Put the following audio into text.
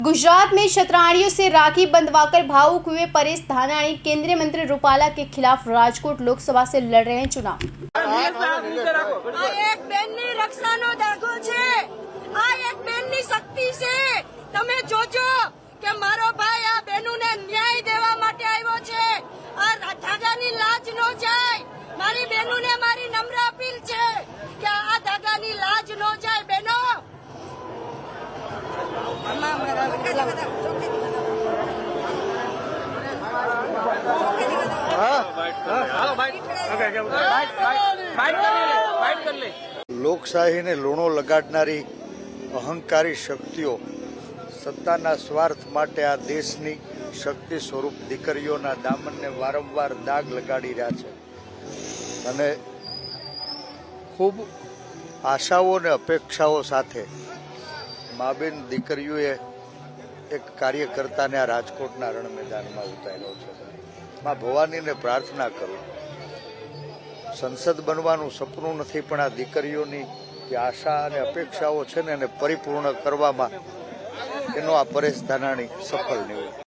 गुजरात में शतराणियों से राखी बंधवाकर भावुक हुए परेश धानाणी। केंद्रीय मंत्री रूपाला के खिलाफ राजकोट लोकसभा से लड़ रहे हैं चुनाव। एक बेननी रक्षानो दागो छे, आ एक बेननी शक्ति से तमे जोजो के मारो भाई आ बेनुने न्याय देवा माटे आव्यो छे। आ धागानी लाज नो जाय। मारी बेनुने मारी नम्र अपील छे के आ धागानी लाज नो जाय बेनो। લોકશાહી ને લૂણો લગાડનારી અહંકારી શક્તિઓ સત્તાના સ્વાર્થ માટે આ દેશની શક્તિ સ્વરૂપ દીકરીઓના દામનને વારંવાર દાગ લગાડી રહ્યા છે અને ખૂબ આશાઓ અને અપેક્ષાઓ સાથે માબેન દીકરીઓએ એક કાર્યકર્તાને આ રાજકોટના રણ મેદાનમાં ઉતાર્યો છે। મા ભવાનીને પ્રાર્થના કરું, સંસદ બનવાનું સપનું નથી, પણ આ દીકરીઓની જે આશા અને અપેક્ષાઓ છે ને એને પરિપૂર્ણ કરવામાં એનો આ પરેશ ધાનાણી સફળ નીવડ્યો।